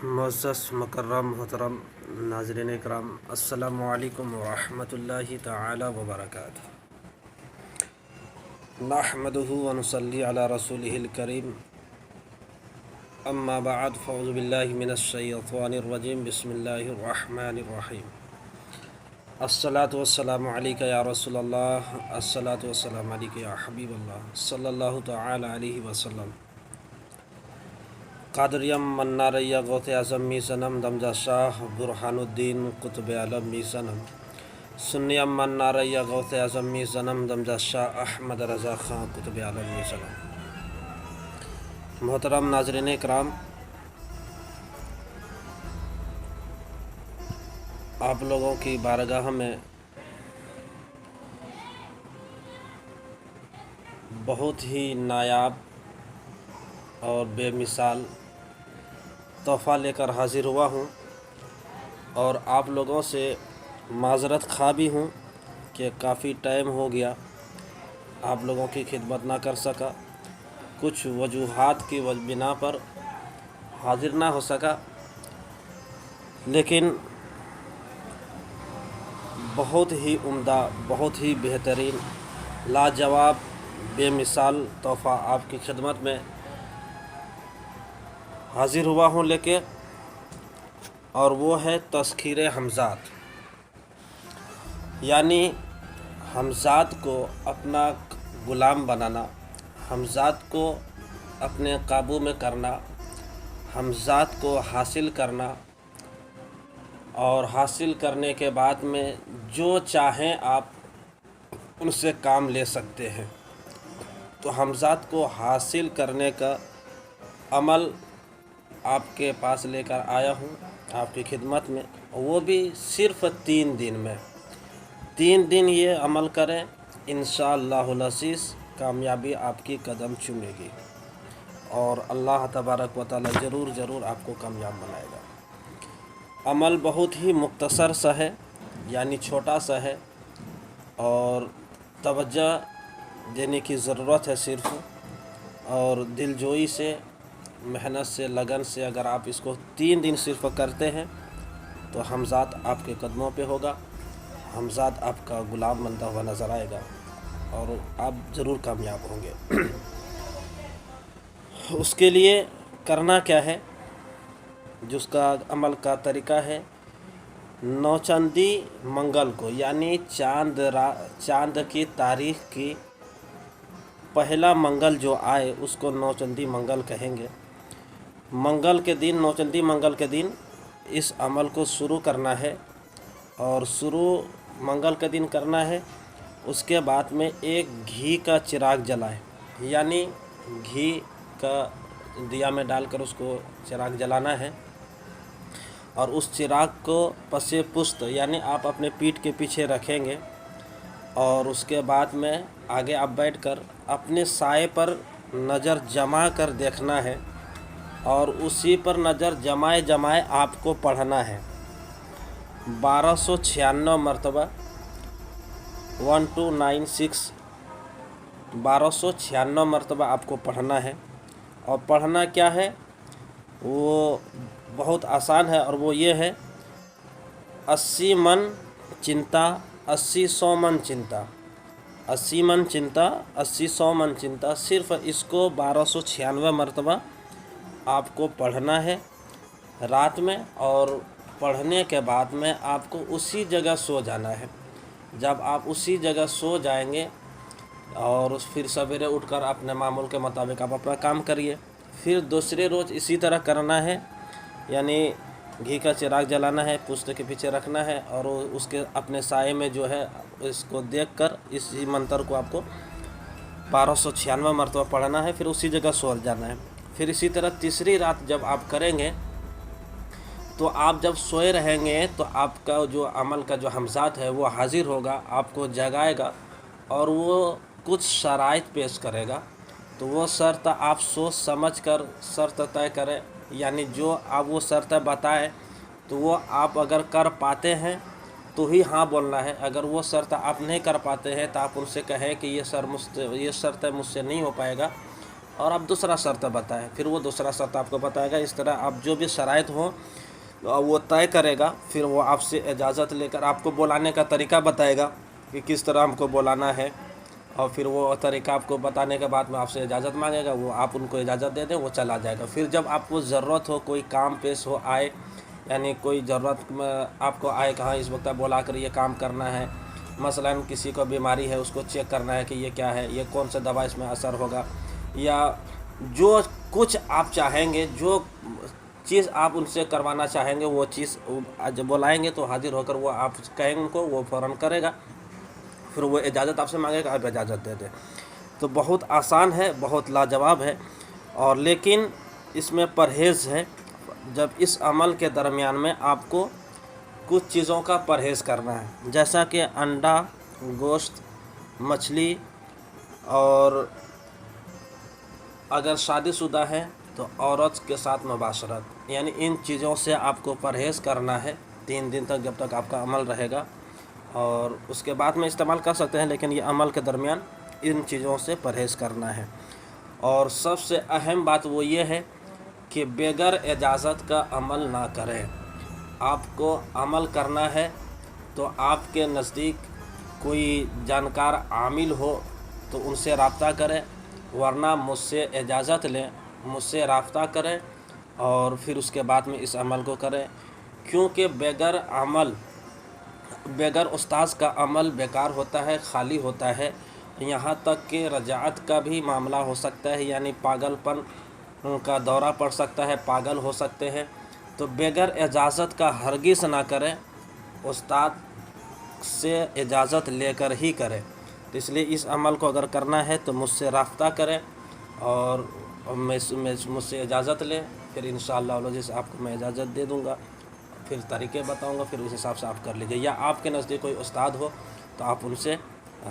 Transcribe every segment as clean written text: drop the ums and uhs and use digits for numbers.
معزز مکرم محترم ناظرین اکرام، السلام علیکم ورحمۃ اللہ تعالی وبرکاتہ۔ نحمدہ ونصلی علی رسولہ الکریم، اما بعد فاعوذ باللہ من الشیطان الرجیم، بسم اللہ الرحمن الرحیم۔ الصلاۃ والسلام علیک یا رسول اللہ، الصلاۃ والسلام علیک یا حبیب اللہ صلی اللہ تعالی علیہ وسلم۔ قادریم مناریا غوث اعظم می صنم دمجا شاہ برہان الدین قطب عالم می صنم، سنیم مناریا غوث اعظم می صنم دمجا شاہ احمد رضا خان قطب عالم می صنم۔ محترم ناظرین اکرام، آپ لوگوں کی بارگاہ میں بہت ہی نایاب اور بے مثال تحفہ لے کر حاضر ہوا ہوں، اور آپ لوگوں سے معذرت خواہ بھی ہوں کہ کافی ٹائم ہو گیا آپ لوگوں کی خدمت نہ کر سکا، کچھ وجوہات کی بنا پر حاضر نہ ہو سکا، لیکن بہت ہی عمدہ، بہت ہی بہترین، لاجواب، بے مثال تحفہ آپ کی خدمت میں حاضر ہوا ہوں لے کے، اور وہ ہے تذکیر حمزات۔ یعنی حمزات کو اپنا غلام بنانا، حمزات کو اپنے قابو میں کرنا، حمزات کو حاصل کرنا، اور حاصل کرنے کے بعد میں جو چاہیں آپ ان سے کام لے سکتے ہیں۔ تو حمزات کو حاصل کرنے کا عمل آپ کے پاس لے کر آیا ہوں آپ کی خدمت میں، وہ بھی صرف 3 دن میں۔ 3 دن یہ عمل کریں، انشاءاللہ العزیز کامیابی آپ کی قدم چومے گی، اور اللہ تبارک و تعالی ضرور آپ کو کامیاب بنائے گا۔ عمل بہت ہی مختصر سا ہے، یعنی چھوٹا سا ہے، اور توجہ دینے کی ضرورت ہے صرف، اور دلجوئی سے، محنت سے، لگن سے اگر آپ اس کو 3 دن صرف کرتے ہیں تو حمزات آپ کے قدموں پہ ہوگا، حمزات آپ کا غلام بنتا ہوا نظر آئے گا، اور آپ ضرور کامیاب ہوں گے۔ اس کے لیے کرنا کیا ہے، جس کا عمل کا طریقہ ہے، نوچندی منگل کو، یعنی چاند کی تاریخ کی پہلا منگل جو آئے اس کو نوچندی منگل کہیں گے۔ منگل کے دن، نوچندی منگل کے دن اس عمل کو شروع کرنا ہے، اور شروع منگل کے دن کرنا ہے۔ اس کے بعد میں ایک گھی کا چراغ جلائے، یعنی گھی کا دیا میں ڈال کر اس کو چراغ جلانا ہے، اور اس چراغ کو پس پشت، یعنی آپ اپنے پیٹھ کے پیچھے رکھیں گے، اور اس کے بعد میں آگے آپ بیٹھ کر اپنے سائے پر نظر جما کر دیکھنا ہے، اور اسی پر نظر جمائے آپ کو پڑھنا ہے 1296 مرتبہ، 1296 1296 مرتبہ آپ کو پڑھنا ہے۔ اور پڑھنا کیا ہے، وہ بہت آسان ہے، اور وہ یہ ہے: 80 من چنتا 80 100 من چنتا، 80 من چنتا 80 100 من چنتا، صرف اس کو 1296 مرتبہ آپ کو پڑھنا ہے رات میں، اور پڑھنے کے بعد میں آپ کو اسی جگہ سو جانا ہے۔ جب آپ اسی جگہ سو جائیں گے، اور پھر سویرے اٹھ کر اپنے معمول کے مطابق آپ اپنا کام کریے۔ پھر دوسرے روز اسی طرح کرنا ہے، یعنی گھی کا چراغ جلانا ہے، پشت کے پیچھے رکھنا ہے، اور اس کے اپنے سائے میں جو ہے اس کو دیکھ کر اسی منتر کو آپ کو 1296 مرتبہ پڑھنا ہے، پھر اسی جگہ سو جانا ہے۔ پھر اسی طرح تیسری رات جب آپ کریں گے، تو آپ جب سوئے رہیں گے تو آپ کا جو عمل کا جو حمزات ہے وہ حاضر ہوگا، آپ کو جگائے گا، اور وہ کچھ شرائط پیش کرے گا۔ تو وہ شرط آپ سوچ سمجھ کر شرط طے کریں، یعنی جو آپ وہ شرط بتائے تو وہ آپ اگر کر پاتے ہیں تو ہی ہاں بولنا ہے، اگر وہ شرط آپ نہیں کر پاتے ہیں تو آپ ان سے کہیں کہ یہ شرط مجھ سے نہیں ہو پائے گا، اور آپ دوسرا شرط بتائیں، پھر وہ دوسرا شرط آپ کو بتائے گا۔ اس طرح آپ جو بھی شرائط ہوں وہ طے کرے گا، پھر وہ آپ سے اجازت لے کر آپ کو بلانے کا طریقہ بتائے گا کہ کس طرح ہم کو بلانا ہے، اور پھر وہ طریقہ آپ کو بتانے کے بعد میں آپ سے اجازت مانگے گا، وہ آپ ان کو اجازت دے دیں، وہ چلا جائے گا۔ پھر جب آپ کو ضرورت ہو، کوئی کام پیش ہو آئے، یعنی کوئی ضرورت میں آپ کو آئے، کہاں اس وقت بلا کر یہ کام کرنا ہے، مثلا کسی کو بیماری ہے، اس کو چیک کرنا ہے کہ یہ کیا ہے، یہ کون سا دوا اس میں اثر ہوگا، یا جو کچھ آپ چاہیں گے، جو چیز آپ ان سے کروانا چاہیں گے، وہ چیز جب بلائیں گے تو حاضر ہو کر وہ آپ کہیں گے ان کو، وہ فوراً کرے گا، پھر وہ اجازت آپ سے مانگے گا، آپ اجازت دے دیں۔ تو بہت آسان ہے، بہت لاجواب ہے، اور لیکن اس میں پرہیز ہے۔ جب اس عمل کے درمیان میں آپ کو کچھ چیزوں کا پرہیز کرنا ہے، جیسا کہ انڈا، گوشت، مچھلی، اور اگر شادی شدہ ہے تو عورت کے ساتھ مباشرت، یعنی ان چیزوں سے آپ کو پرہیز کرنا ہے 3 دن تک، جب تک آپ کا عمل رہے گا، اور اس کے بعد میں استعمال کر سکتے ہیں، لیکن یہ عمل کے درمیان ان چیزوں سے پرہیز کرنا ہے۔ اور سب سے اہم بات وہ یہ ہے کہ بغیر اجازت کا عمل نہ کریں۔ آپ کو عمل کرنا ہے تو آپ کے نزدیک کوئی جانکار عامل ہو تو ان سے رابطہ کریں، ورنہ مجھ سے اجازت لیں، مجھ سے رابطہ کریں، اور پھر اس کے بعد میں اس عمل کو کریں، کیونکہ بغیر استاذ کا عمل بیکار ہوتا ہے، خالی ہوتا ہے، یہاں تک کہ رجعت کا بھی معاملہ ہو سکتا ہے، یعنی پاگل پن کا دورہ پڑ سکتا ہے، پاگل ہو سکتے ہیں۔ تو بغیر اجازت کا ہرگز نہ کریں، استاد سے اجازت لے کر ہی کریں۔ تو اس لیے اس عمل کو اگر کرنا ہے تو مجھ سے رابطہ کریں، اور مجھ سے اجازت لیں، پھر انشاءاللہ العزیز آپ کو میں اجازت دے دوں گا، پھر طریقے بتاؤں گا، پھر اس حساب سے آپ کر لیجیے۔ یا آپ کے نزدیک کوئی استاد ہو تو آپ ان سے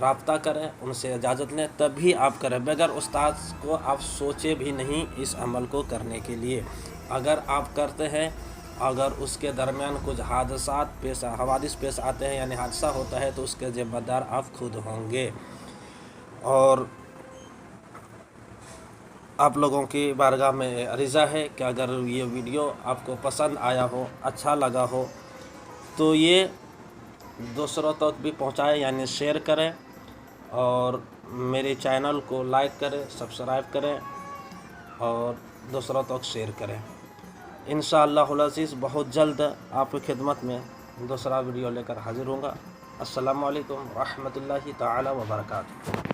رابطہ کریں، ان سے اجازت لیں، تب ہی آپ کریں۔ بغیر استاد کو آپ سوچے بھی نہیں اس عمل کو کرنے کے لیے۔ اگر آپ کرتے ہیں، اگر اس کے درمیان کچھ حوادث پیش آتے ہیں، یعنی حادثہ ہوتا ہے، تو اس کے ذمہ دار آپ خود ہوں گے۔ اور آپ لوگوں کی بارگاہ میں عرضہ ہے کہ اگر یہ ویڈیو آپ کو پسند آیا ہو، اچھا لگا ہو، تو یہ دوسروں تک بھی پہنچائیں، یعنی شیئر کریں، اور میرے چینل کو لائک کریں، سبسکرائب کریں، اور دوسروں تک شیئر کریں۔ انشاءاللہ العزیز بہت جلد آپ کی خدمت میں دوسرا ویڈیو لے کر حاضر ہوں گا۔ السلام علیکم ورحمۃ اللہ تعالی وبرکاتہ۔